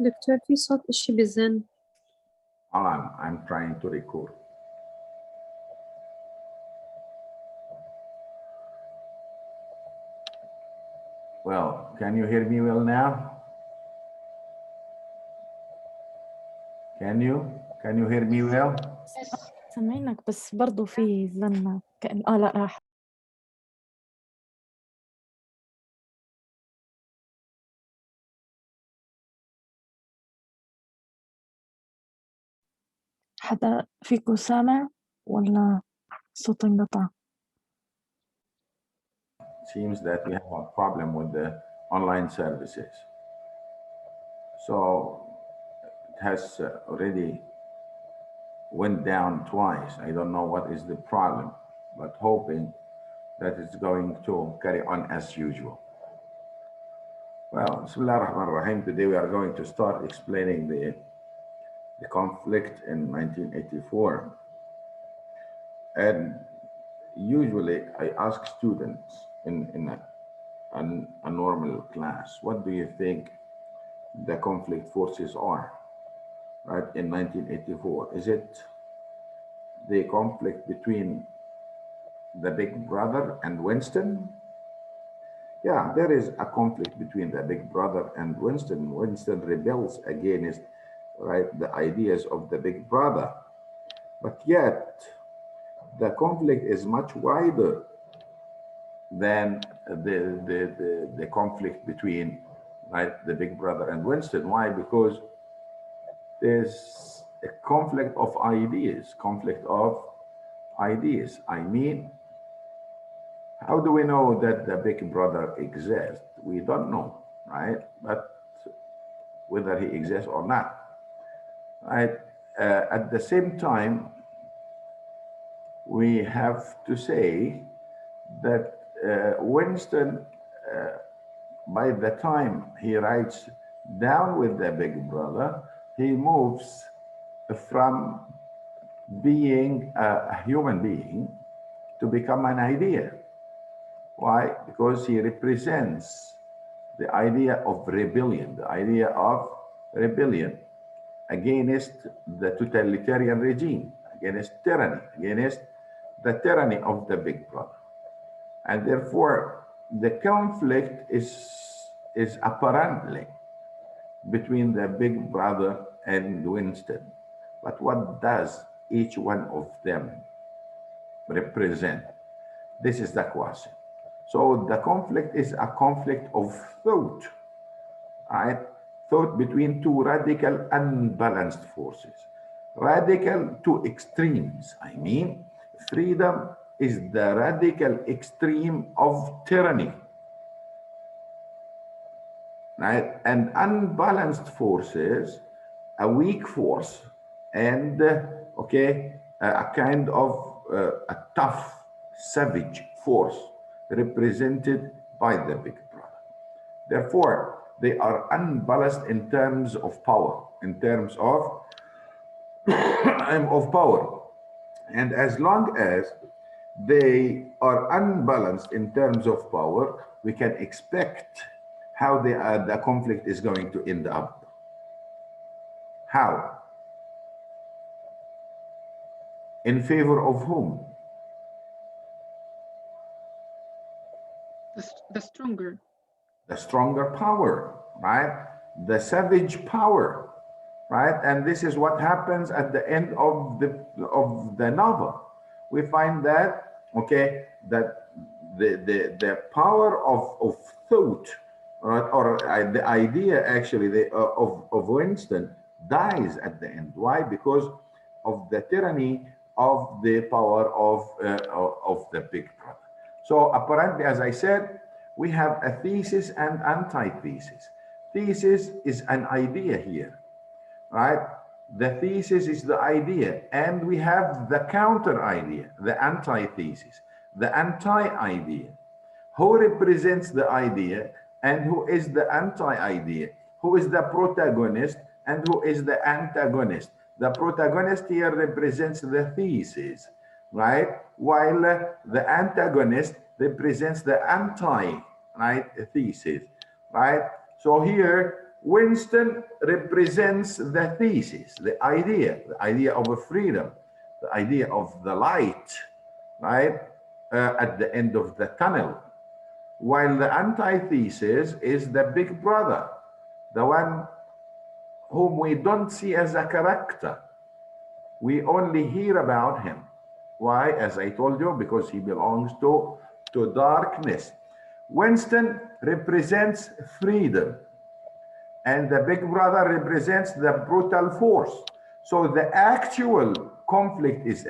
دكتور في صوت إشي بزن. I'm trying to record. Well, can you hear me well now? Can you hear me well? سامعينك بس برضو في زنة كأن لا راح. حدا فيكم سامع ولا صوت انقطع؟ Seems that we have a problem with the online services. So it has already went down twice. I don't know what is the problem, but hoping that it's going to carry on as usual. Well, Bismillah ar-Rahman ar-Rahim. Today we are going to start explaining the conflict in 1984. And usually I ask students in a normal class, what do you think the conflict forces are, right, in 1984? Is it the conflict between the Big Brother and Winston? Yeah, there is a conflict between the Big Brother and Winston. Winston rebels against, right, the ideas of the Big Brother. But yet, the conflict is much wider than the conflict between, right, the Big Brother and Winston. Why? Because there's a conflict of ideas, I mean, how do we know that the Big Brother exists? We don't know, right? But whether he exists or not, right? At the same time, we have to say that Winston, by the time he writes Down with the Big Brother, he moves from being a human being to become an idea. Why? Because he represents the idea of rebellion, against the totalitarian regime, against tyranny, against the tyranny of the Big Brother. And therefore, the conflict is apparently between the Big Brother and Winston. But what does each one of them represent? This is the question. So the conflict is a conflict of thought, right? Thought between two radical, unbalanced forces. Radical to extremes. I mean, freedom is the radical extreme of tyranny, right? And unbalanced forces, a weak force, and a kind of a tough, savage force represented by the Big Brother. Therefore, they are unbalanced in terms of power, in terms of power. And as long as they are unbalanced in terms of power, we can expect how the conflict is going to end up. How? In favor of whom? The stronger. The stronger power, right? The savage power, right? And this is what happens at the end of the novel. We find that, okay, that the power of thought, right, or the idea actually of Winston dies at the end. Why? Because of the tyranny of the power of the Big Brother. So apparently, as I said, we have a thesis and antithesis. Thesis is an idea here, right? The thesis is the idea, and we have the counter idea, the antithesis, the anti-idea. Who represents the idea and who is the anti-idea? Who is the protagonist and who is the antagonist? The protagonist here represents the thesis, right? While the antagonist represents the anti, right, thesis, right? So here Winston represents the thesis, the idea of a freedom, the idea of the light, right, at the end of the tunnel. While the antithesis is the big brother, the one whom we don't see as a character. We only hear about him. Why? As I told you, because he belongs to darkness. Winston represents freedom, and the big brother represents the brutal force. So the actual conflict is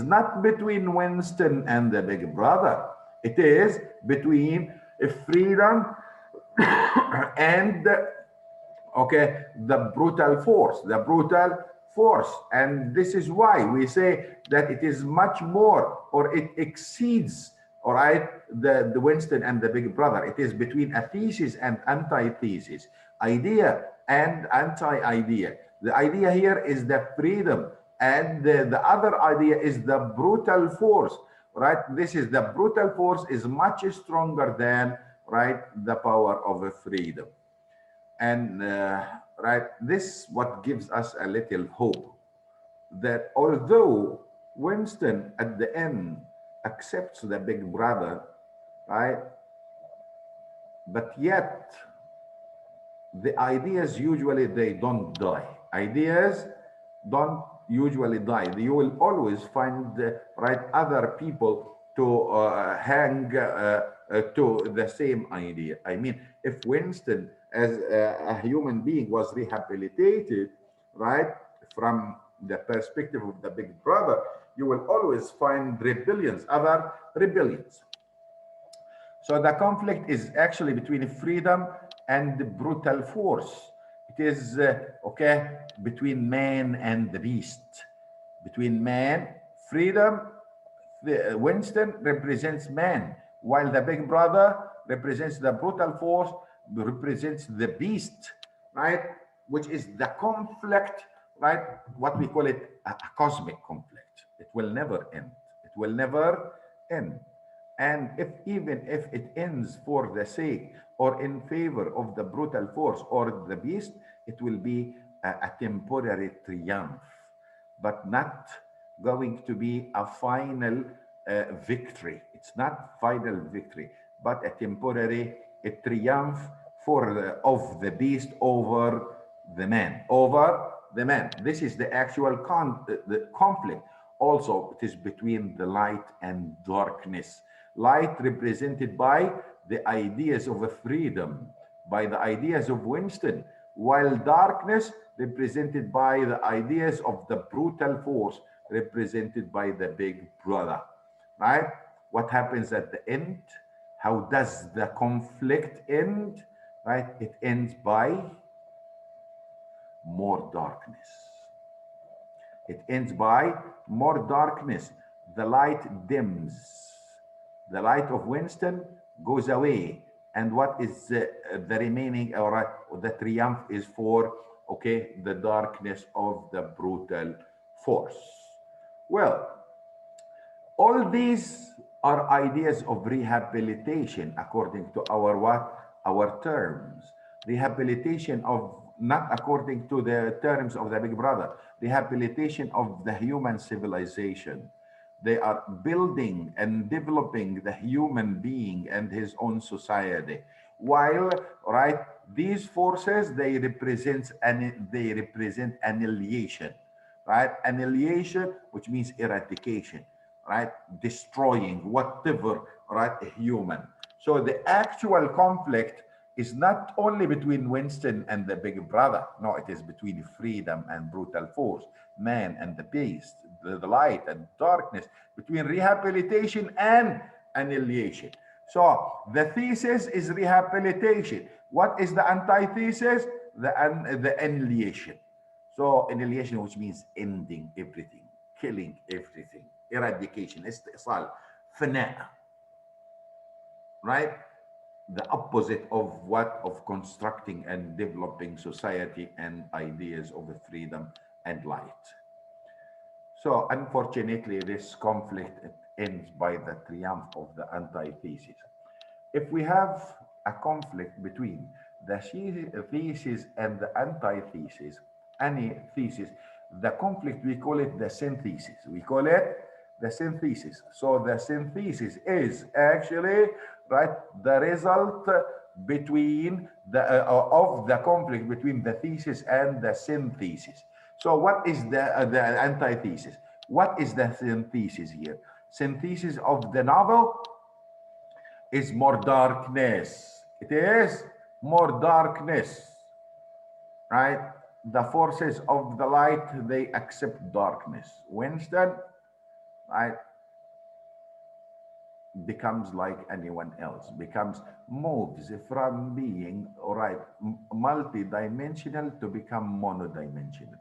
not between Winston and the big brother. It is between freedom and the brutal force. And this is why we say that it is much more, or it exceeds, all right, the Winston and the big brother. It is between a thesis and antithesis, idea and anti-idea. The idea here is the freedom, and the other idea is the brutal force, right? This is the brutal force is much stronger than, right, the power of a freedom. And right, this what gives us a little hope that although Winston at the end accepts the big brother, right, but yet the ideas usually they don't die. Ideas don't usually die. You will always find right other people to hang to the same idea. I mean, if Winston as a human being was rehabilitated, right, from the perspective of the big brother, you will always find rebellions, other rebellions. So the conflict is actually between freedom and the brutal force. It is between man and the beast. Between man, freedom, Winston represents man, while the big brother represents the brutal force, represents the beast, right? Which is the conflict, right? What we call it a cosmic conflict. It will never end. It will never end. And even if it ends for the sake or in favor of the brutal force or the beast, it will be a temporary triumph, but not going to be a final victory. It's not final victory, but a temporary triumph of the beast over the man. This is the actual the conflict. Also, it is between the light and darkness. Light represented by the ideas of a freedom, by the ideas of Winston, while darkness represented by the ideas of the brutal force represented by the big brother, right? What happens at the end? How does the conflict end, right? It ends by more darkness. It ends by more darkness. The light dims. The light of Winston goes away. And what is the remaining, or the triumph is for, the darkness of the brutal force. Well, all these are ideas of rehabilitation according to our terms. Rehabilitation of, not according to the terms of the big brother, rehabilitation of the human civilization. They are building and developing the human being and his own society. While, right, these forces, they represent annihilation, right? Annihilation, which means eradication, right? Destroying whatever, right, human. So the actual conflict is not only between Winston and the big brother. No, it is between freedom and brutal force, man and the beast, the light and darkness, between rehabilitation and annihilation. So the thesis is rehabilitation. What is the antithesis? The annihilation. So annihilation, which means ending everything, killing everything, eradication, istisal, fana, right? The opposite of what? Of constructing and developing society and ideas of freedom and light. So unfortunately, this conflict ends by the triumph of the antithesis. If we have a conflict between the thesis and the antithesis, any thesis, the conflict, we call it the synthesis. We call it the synthesis. So the synthesis is actually, right, the result between the of the conflict between the thesis and the synthesis. So what is the antithesis? What is the synthesis here? Synthesis of the novel is more darkness. It is more darkness, right? The forces of the light, they accept darkness. Winston, right, becomes like anyone else, moves from being, right, multi-dimensional to become monodimensional.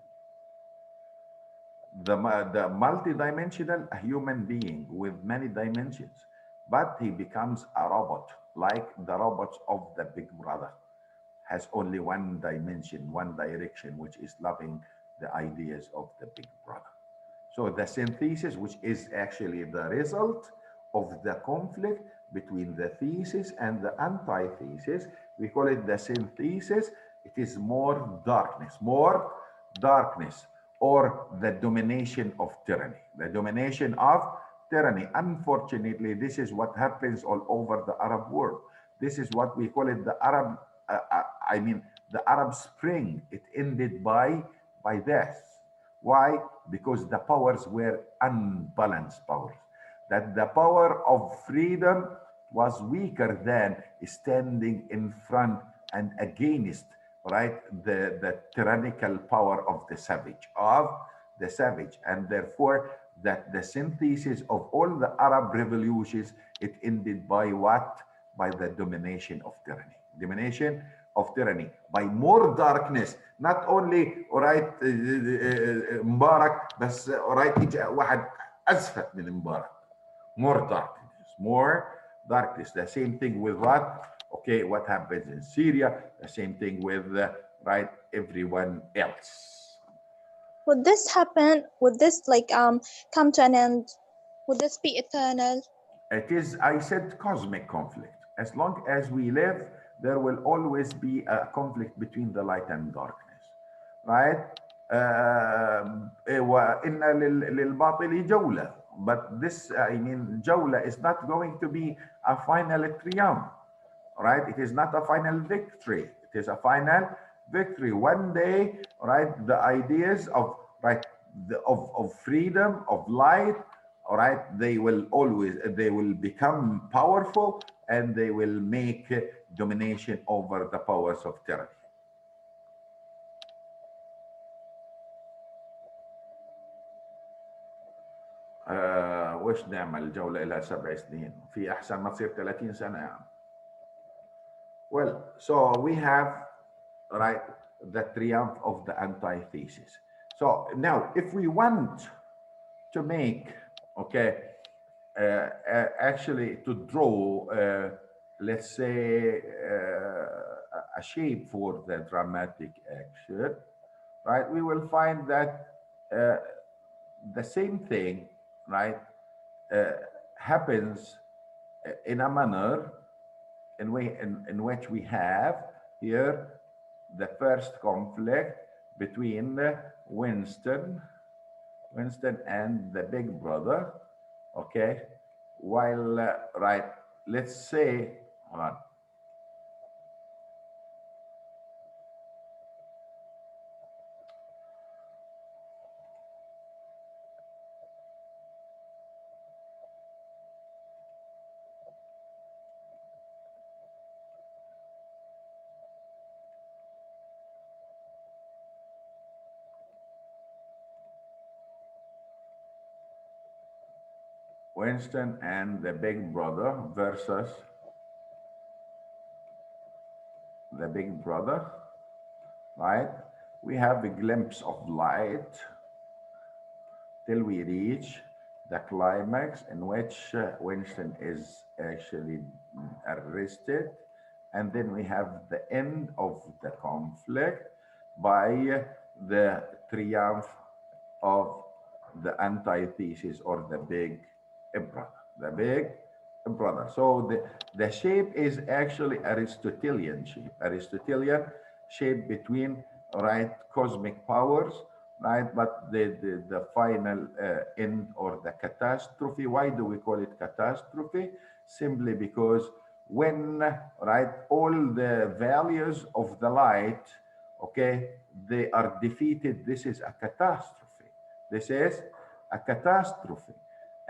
The multi-dimensional, a human being with many dimensions, but he becomes a robot, like the robots of the Big Brother, has only one dimension, one direction, which is loving the ideas of the Big Brother. So the synthesis, which is actually the result of the conflict between the thesis and the antithesis, we call it the synthesis. It is more darkness, or the domination of tyranny. The domination of tyranny. Unfortunately, this is what happens all over the Arab world. This is what we call it the Arab, the Arab Spring. It ended by this. Why? Because the powers were unbalanced powers. That the power of freedom was weaker than standing in front and against, right, the tyrannical power of the savage, and therefore that the synthesis of all the Arab revolutions, it ended by what? By the domination of tyranny, by more darkness. Not only, right, مبارك بس, right, اجى واحد أزفت من مبارك. More darkness. The same thing with what? Okay, what happens in Syria? The same thing with, right, everyone else. Would this happen? Would this come to an end? Would this be eternal? It is, I said, cosmic conflict. As long as we live, there will always be a conflict between the light and darkness, right? وإن للباطل جولة. But this, Jawla is not going to be a final triumph, right? It is not a final victory. It is a final victory. One day, right, the ideas of, right, of freedom, of light, all right, they will become powerful, and they will make domination over the powers of tyranny. وش نعمل جولة إلى 7 سنين في أحسن ما تصير 30 سنة يعني. Well, so we have, right, the triumph of the antithesis. So now, if we want to make, okay, actually to draw, let's say, a shape for the dramatic action, right, we will find that the same thing, right, happens in a manner in which we have here the first conflict between Winston and the Big Brother, okay, while, right, let's say, hold on. Winston and the Big Brother versus the Big Brother, right? We have a glimpse of light till we reach the climax in which Winston is actually arrested. And then we have the end of the conflict by the triumph of the antithesis, or the Big Brother. The Big brother. So the shape is actually Aristotelian shape. Aristotelian shape between, right, cosmic powers, right? But the final end or the catastrophe. Why do we call it catastrophe? Simply because when, right, all the values of the light, okay, they are defeated, this is a catastrophe. This is a catastrophe.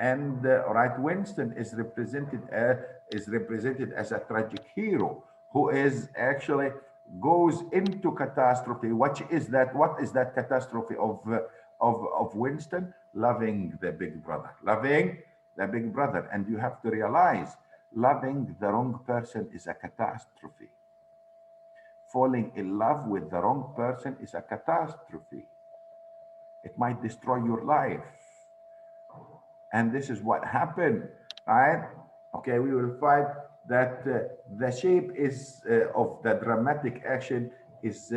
And right, Winston is represented as a tragic hero who is actually goes into catastrophe. What is that? What is that catastrophe of Winston? Loving the big brother, loving the big brother. And you have to realize, loving the wrong person is a catastrophe. Falling in love with the wrong person is a catastrophe. It might destroy your life. And this is what happened, right? Okay, we will find that the shape is of the dramatic action is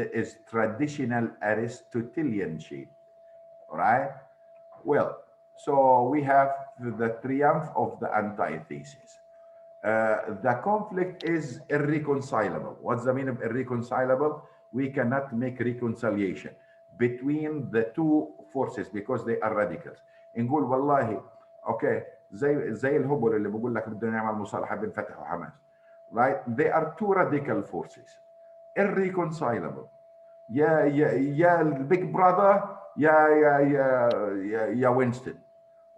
traditional Aristotelian shape, right? Well, so we have the triumph of the antithesis. The conflict is irreconcilable. What's the meaning of irreconcilable? We cannot make reconciliation between the two forces because they are radicals. نقول والله اوكي زي الهبل اللي بقول لك بدنا نعمل مصالحه بين فتح وحماس. Right? They are two radical forces, irreconcilable. يا big brother يا Winston.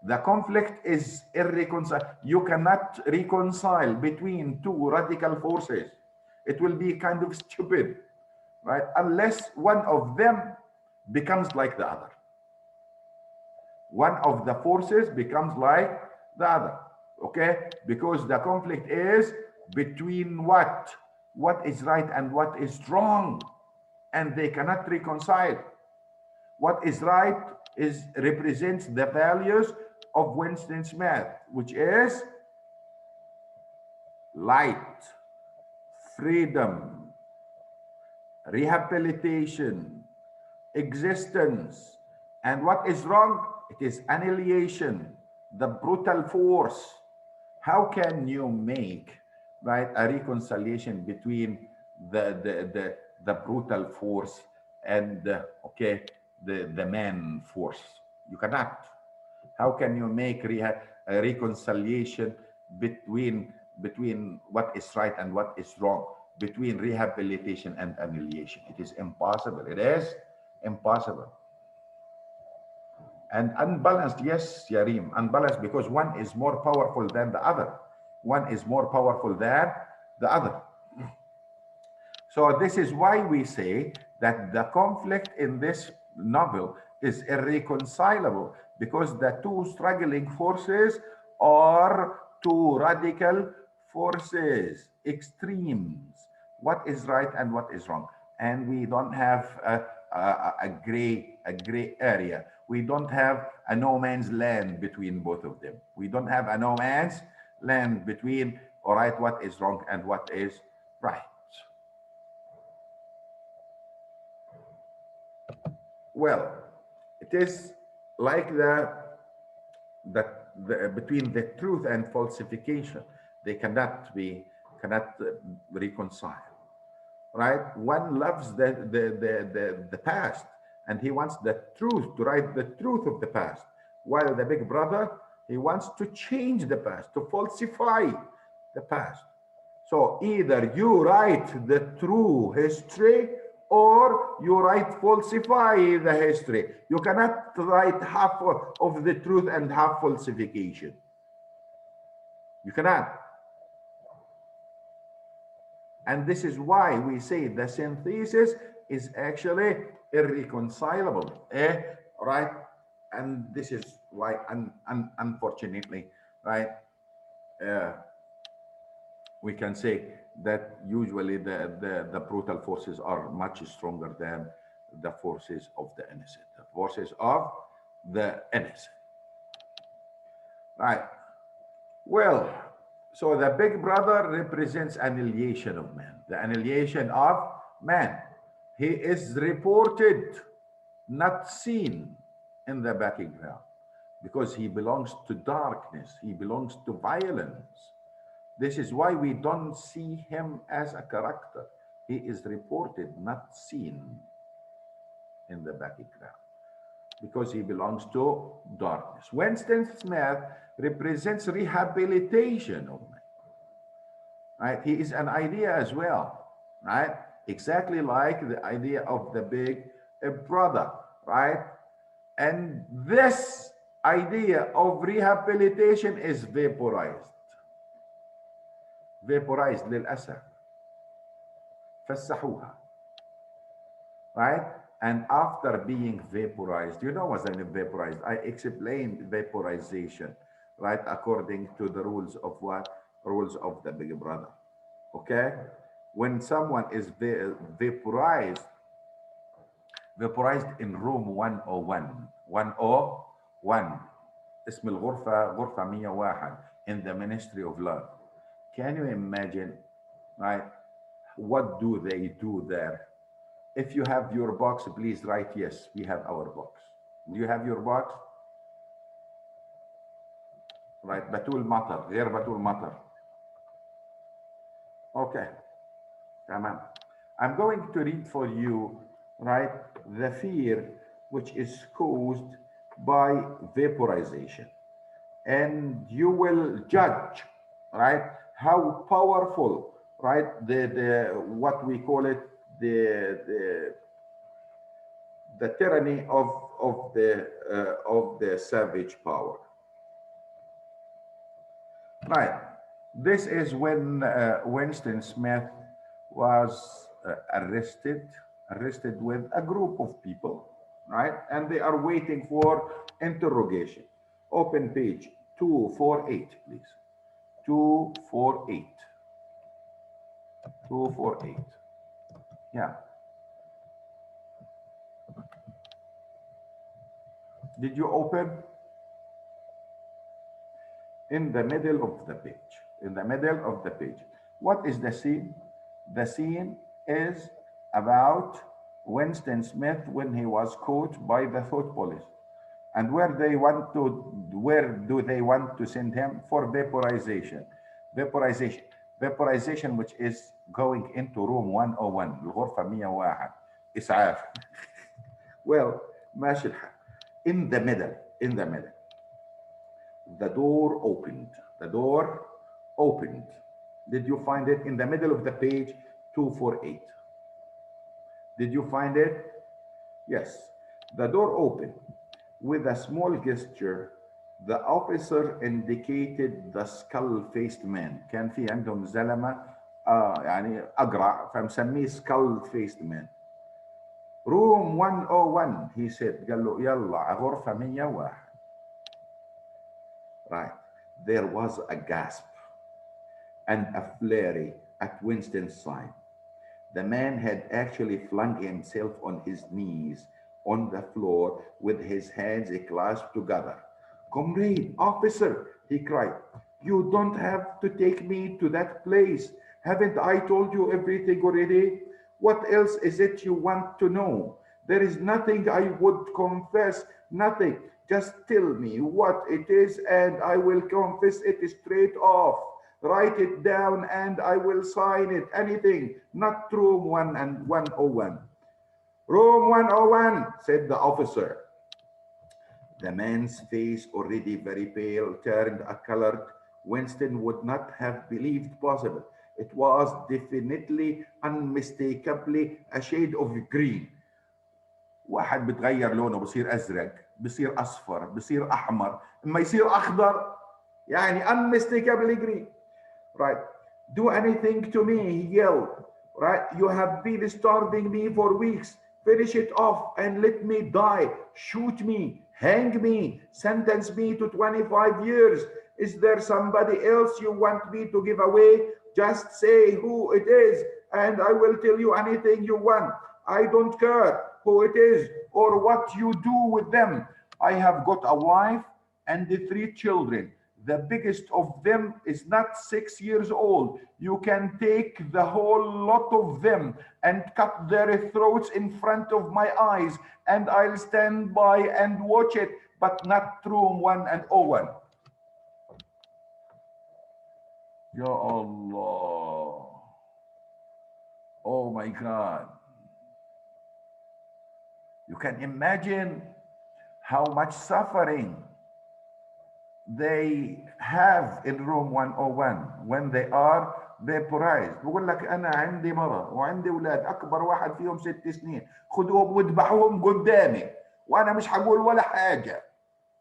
The conflict is irreconcilable. You cannot reconcile between two radical forces. It will be kind of stupid, right? Unless one of them becomes like the other. One of the forces becomes like the other, okay? Because the conflict is between what? What is right and what is wrong, and they cannot reconcile. What is right represents the values of Winston Smith, which is light, freedom, rehabilitation, existence. And what is wrong? It is annihilation, the brutal force. How can you make, right, a reconciliation between the brutal force and okay, the man force? You cannot. How can you make a reconciliation between what is right and what is wrong, between rehabilitation and annihilation? It is impossible. It is impossible. And unbalanced, yes, Yarim, unbalanced because one is more powerful than the other. One is more powerful than the other. So this is why we say that the conflict in this novel is irreconcilable, because the two struggling forces are two radical forces, extremes. What is right and what is wrong? And we don't have a gray area. We don't have a no man's land between both of them. We don't have a no man's land between, all right, what is wrong and what is right. Well, it is like between the truth and falsification, they cannot reconcile. Right? One loves the past, and he wants the truth, to write the truth of the past, while the big brother, he wants to change the past, to falsify the past. So either you write the true history or you falsify the history. You cannot write half of the truth and half falsification. You cannot. And this is why we say the synthesis is actually irreconcilable, right? And this is why, unfortunately, right, we can say that usually the brutal forces are much stronger than the forces of the innocent, the forces of the innocent. Right. Well, so the big brother represents annihilation of man, the annihilation of man. He is reported, not seen in the background, because he belongs to darkness, he belongs to violence. This is why we don't see him as a character. He is reported, not seen in the background, because he belongs to darkness. Winston Smith represents rehabilitation of man, right? He is an idea as well, right? Exactly like the idea of the big brother, right? And this idea of rehabilitation is vaporized للأسف. فسحوها, right? And after being vaporized, you know what's vaporized? I explained vaporization, right? According to the rules of what? Rules of the big brother, okay? When someone is vaporized in room 101, 101, اسم الغرفة غرفة 101 in the Ministry of Love. Can you imagine, right? What do they do there? If you have your box, please write yes, we have our box. Do you have your box? Right, بتول مطر, غير بتول مطر. Okay, تمام. I'm going to read for you, right, the fear which is caused by vaporization. And you will judge, right, how powerful, right, what we call it, the tyranny of the savage power. Right. This is when Winston Smith was arrested with a group of people, right? And they are waiting for interrogation. Open page 248, please. 248. 248. Yeah. Did you open? In the middle of the page. In the middle of the page. What is the scene? The scene is about Winston Smith when he was caught by the thought police. And where do they want to send him? For vaporization. Vaporization, which is going into room 101, الغرفة 101. إسعاف. Well, ماشي الحال. In the middle. The door opened. The door opened. Did you find it in the middle of the page 248? Did you find it? Yes. The door opened. With a small gesture, the officer indicated the skull-faced man. كان في عندهم زلمة يعني أقرع فمسميه skull-faced man. Room 101, he said. قال له يلا غرفة 101. Right. There was a gasp and a flurry at Winston's side. The man had actually flung himself on his knees on the floor with his hands clasped together. Comrade, officer, he cried, you don't have to take me to that place. Haven't I told you everything already? What else is it you want to know? There is nothing I would confess, nothing. Just tell me what it is and I will confess it straight off. Write it down and I will sign it. Anything, not room 101. Room 101, said the officer. The man's face, already very pale, turned a color Winston would not have believed possible. It was definitely, unmistakably a shade of green. واحد بتغير لونه بصير أزرق، بصير أصفر، بصير أحمر، اما يصير أخضر يعني unmistakably green. Right. Do anything to me, he yelled. Right. You have been starving me for weeks. Finish it off and let me die. Shoot me, hang me, sentence me to 25 years. Is there somebody else you want me to give away? Just say who it is and I will tell you anything you want. I don't care who it is or what you do with them. I have got a wife and 3 children. The biggest of them is not 6 years old. You can take the whole lot of them and cut their throats in front of my eyes, and I'll stand by and watch it, but not room 101. Ya Allah. Oh my God. You can imagine how much suffering they have in room 101 when they are vaporized. بقول لك انا عندي مرة وعندي اولاد اكبر واحد فيهم 6 سنين، خدوهم واذبحوهم قدامي وانا مش هقول ولا حاجة.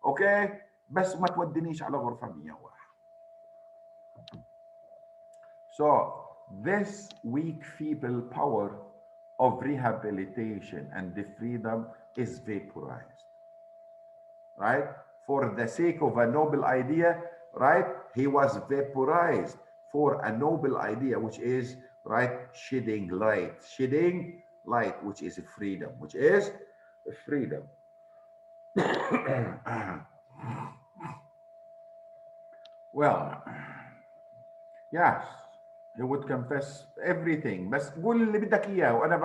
اوكي بس ما تودنيش على غرفة 101. So this weak feeble power of rehabilitation and the freedom is vaporized, right? For the sake of a noble idea, right? He was vaporized for a noble idea, which is, right, shedding light, which is freedom, which is freedom. Well, yes, he would confess everything. بس قول اللي بدك إياه وأنا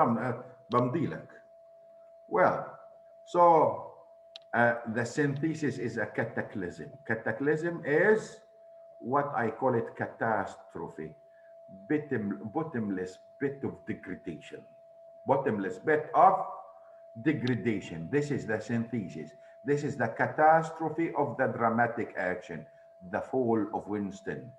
بمضي لك. Well, so the synthesis is a cataclysm. Cataclysm is what I call it catastrophe, bottomless pit of degradation. Bottomless pit of degradation. This is the synthesis. This is the catastrophe of the dramatic action, the fall of Winston.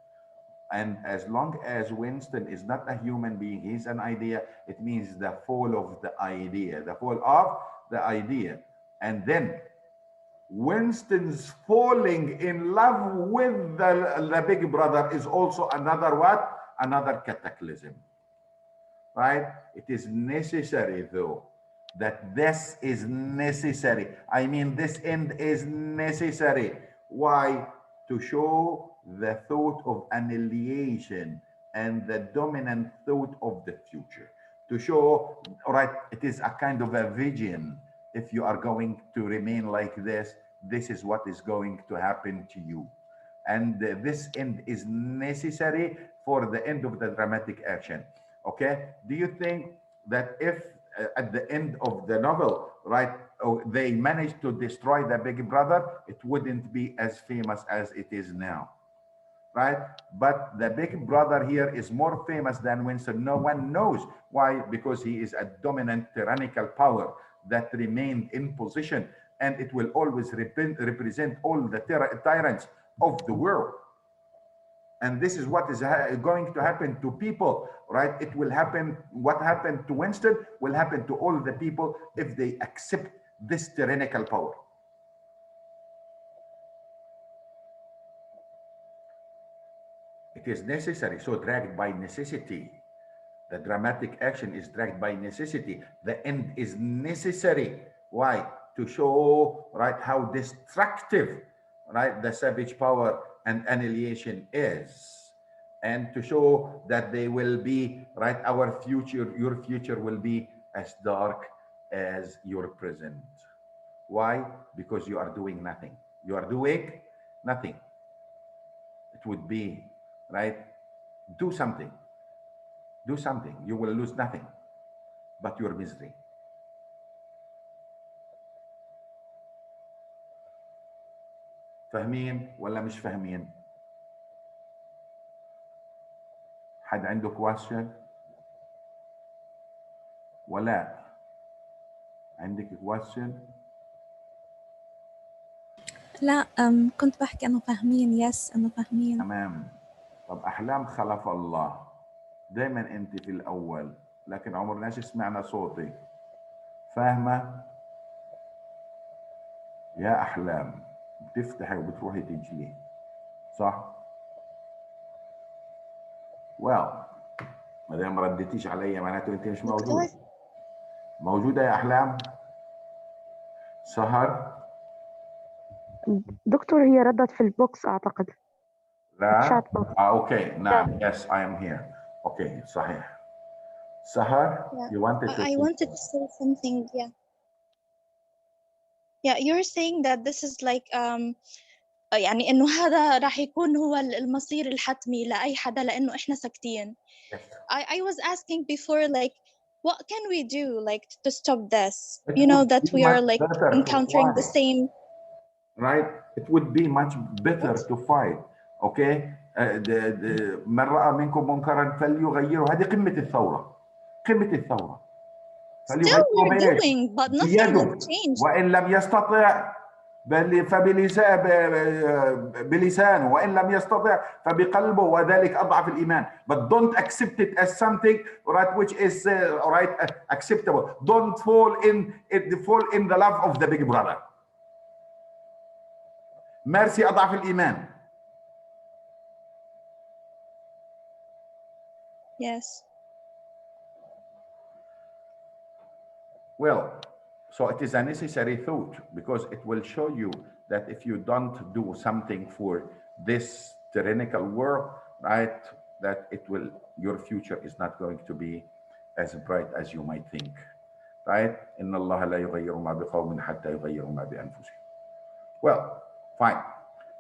And as long as Winston is not a human being, he's an idea, it means the fall of the idea, the fall of the idea. And then Winston's falling in love with the big brother is also another what? Another cataclysm, right? It is necessary though, that this is necessary. I mean, this end is necessary. Why? To show the thought of annihilation and the dominant thought of the future. To show, right, it is a kind of a vision. If you are going to remain like this, this is what is going to happen to you. And this end is necessary for the end of the dramatic action. Okay? Do you think that if at the end of the novel, right, they managed to destroy the big brother, it wouldn't be as famous as it is now, right? But the big brother here is more famous than Winston. No one knows why, because he is a dominant tyrannical power that remained in position, and it will always represent all the tyrants of the world. And this is what is going to happen to people, right? It will happen, what happened to Winston will happen to all the people if they accept this tyrannical power. It is necessary, so dragged by necessity. The dramatic action is dragged by necessity. The end is necessary. Why? To show, right, how destructive, right, the savage power and annihilation is. And to show that they will be, right, our future, your future will be as dark as your present. Why? Because you are doing nothing. You are doing nothing. It would be, right, do something. Do something. You will lose nothing but your misery. فاهمين ولا مش فاهمين؟ حد عنده question؟ ولا عندك question؟ لا كنت بحكي انه فاهمين. يس انه فاهمين. تمام. طب احلام خلف الله، دايما انت في الاول لكن عمرناش سمعنا صوتي. فاهمه يا احلام؟ بتفتحي وبتروحي تجي، صح؟ well ما دام ما رديتيش عليا معناته انت مش موجوده. موجوده يا احلام؟ سهر؟ دكتور هي ردت في البوكس أعتقد. لا؟ chat box. اوكي نعم. yes I am here. اوكي صحيح. سهر you wanted to I wanted to say something. Yeah, you're saying that this is like يعني إنه هذا راح يكون هو المصير الحتمي لأي حدا لأنه إحنا ساكتين. yes. I was asking before, like, what can we do, like, to stop this? You know that we are like encountering the same. Right? It would be much better to fight. Okay? من رأى منكم منكرا فليغيره. هذه قمة الثورة، قمة الثورة. Still we're doing, but nothing has changed. وإن لم يستطع بلسانه، وإن لم يستطع فبقلبه، وذلك أضعف الإيمان. But don't accept it as something, right, which is right, acceptable. Don't fall in the love of the big brother. مرسي أضعف الإيمان. Yes. Well, so it is a necessary thought, because it will show you that if you don't do something for this tyrannical world, right, that your future is not going to be as bright as you might think, right? إن الله لا يغير ما بقوم حتى يغيروا ما بأنفسهم. Well, fine.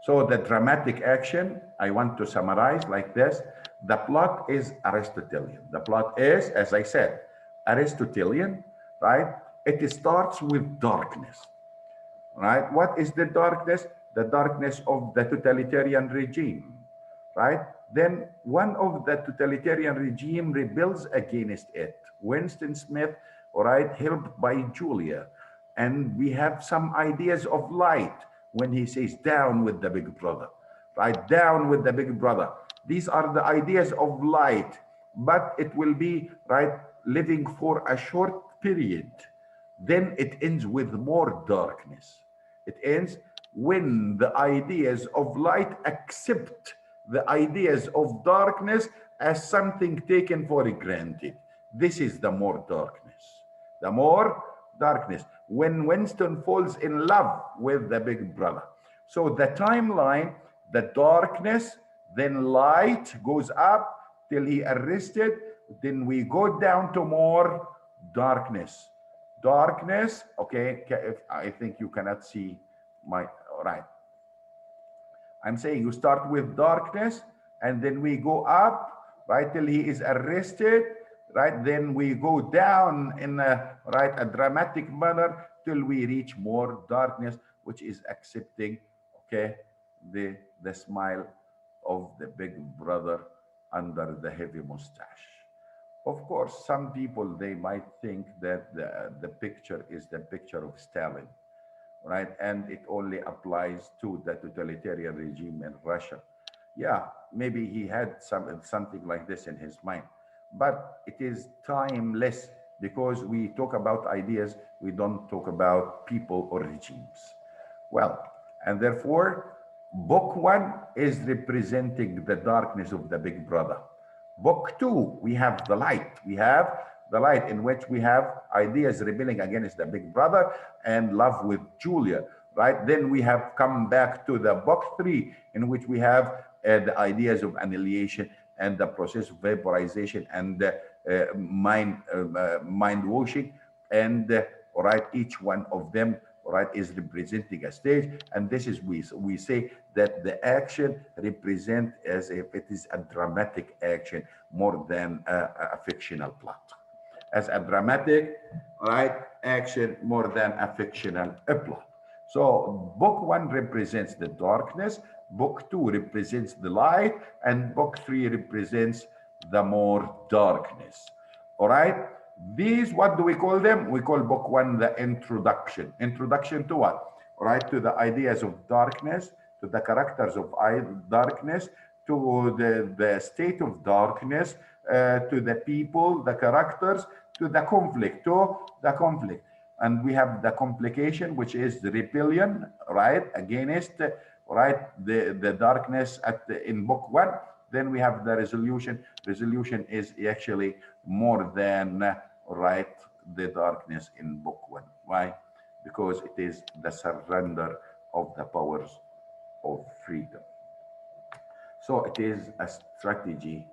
So the dramatic action, I want to summarize like this. The plot is Aristotelian. The plot is, as I said, Aristotelian, right? It starts with darkness, right? What is the darkness? The darkness of the totalitarian regime, right? Then one of the totalitarian regime rebels against it. Winston Smith, all right, helped by Julia. And we have some ideas of light when he says, down with the big brother, right? Down with the big brother. These are the ideas of light, but it will be, right, living for a short period. Then it ends with more darkness. It ends when the ideas of light accept the ideas of darkness as something taken for granted. This is the more darkness. The more darkness. When Winston falls in love with the big brother. So the timeline, the darkness, then light goes up till he arrested. Then we go down to more darkness. Darkness, okay, I think you cannot see my, right. I'm saying you start with darkness and then we go up, right, till he is arrested, right? Then we go down in a, right, a dramatic manner till we reach more darkness, which is accepting, okay, the smile of the big brother under the heavy mustache. Of course, some people, they might think that the picture is the picture of Stalin, right? And it only applies to the totalitarian regime in Russia. Yeah, maybe he had something like this in his mind, but it is timeless, because we talk about ideas, we don't talk about people or regimes. Well, and therefore, book 1 is representing the darkness of the big brother. Book 2, we have the light. We have the light in which we have ideas rebelling against the big brother and love with Julia, right? Then we have come back to the book 3, in which we have the ideas of annihilation and the process of vaporization and mind washing, and right, each one of them, right, is representing a stage. And this is, we say that the action represent as if it is a dramatic action more than a fictional plot. As a dramatic, right, action more than a fictional plot. So book 1 represents the darkness, book 2 represents the light, and book 3 represents the more darkness. All right. These, what do we call them? We call book 1 the introduction. Introduction to what? Right, to the ideas of darkness, to the characters of darkness, to the state of darkness, to the people, the characters, to the conflict, And we have the complication, which is the rebellion, right, against, right, the darkness in book 1. Then we have the resolution. Resolution is actually more than, right, the darkness in book 1. Why? Because it is the surrender of the powers of freedom. So it is a strategy,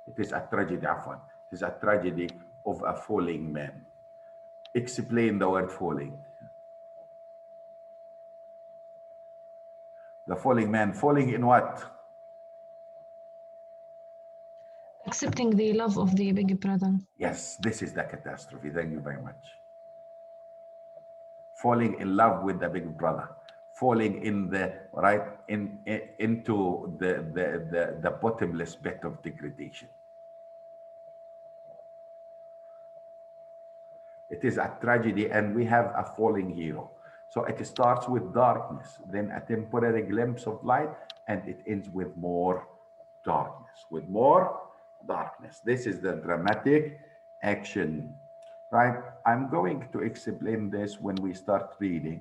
it is a tragedy, it is a tragedy of a falling man. Explain the word falling. The falling man, falling in what? Accepting the love of the big brother. Yes, this is the catastrophe. Thank you very much. Falling in love with the big brother. falling in the right into the bottomless pit of degradation. It is a tragedy, and we have a falling hero. So it starts with darkness, then a temporary glimpse of light, and it ends with more darkness, This is the dramatic action, right? I'm going to explain this when we start reading.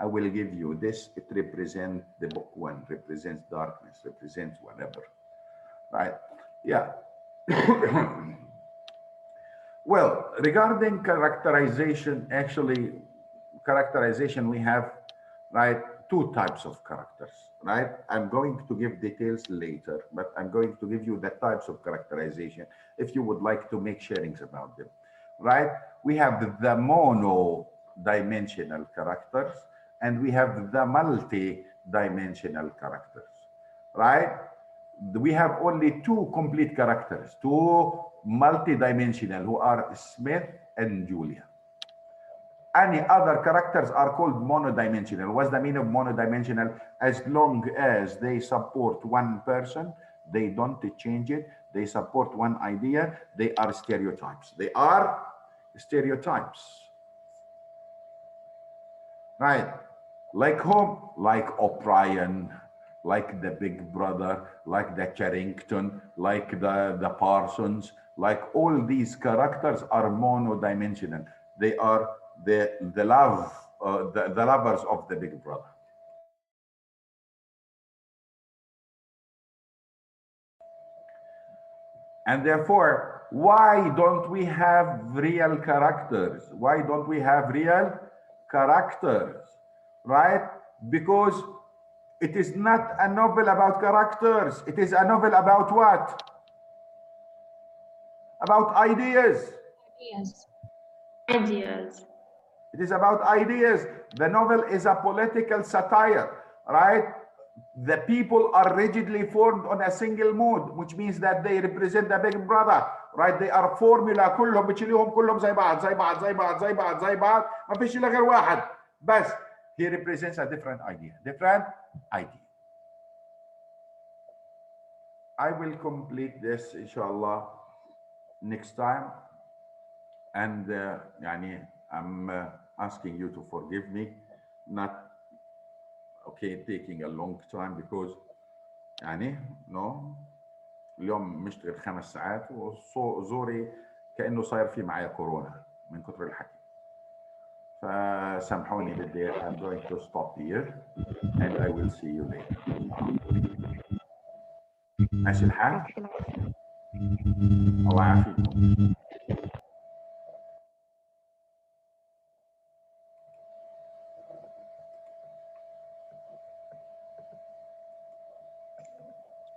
I will give you this. It represents the book one, represents darkness, represents whatever, right? Yeah. Well, regarding characterization, actually, characterization, we have, right, two types of characters, right? I'm going to give details later, but I'm going to give you the types of characterization if you would like to make sharings about them, right? We have the mono-dimensional characters, and we have the multi-dimensional characters, right? We have only two complete characters, two multi-dimensional, who are Smith and Julia. Any other characters are called monodimensional. What's the meaning of monodimensional? As long as they support one person, they don't change it, they support one idea, they are stereotypes. They are stereotypes. Right? Like whom? Like O'Brien, like the Big Brother, like the Carrington, like the Parsons, like all these characters are monodimensional. They are the lovers of the Big Brother. And therefore, why don't we have real characters? Why don't we have real characters? Right? Because it is not a novel about characters. It is a novel about what? About ideas. Ideas. It is about ideas. The novel is a political satire, right? The people are rigidly formed on a single mood, which means that they represent the Big Brother, right? They are formula, كلهم بتشيلهم كلهم زي بعض زي بعض زي بعض زي بعض زي بعض، ما فيش إلا غير واحد بس. He represents a different idea, I will complete this, inshallah, next time. And I'm asking you to forgive me, not taking a long time, because اليوم مش غير 5 ساعات وزوري كأنه صاير في معايا كورونا من كتر الحكي. فسامحوني بدي I'm going to stop here and I will see you later. ماشي الحال؟ الله يعافيكم.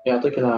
يعطيك العافية.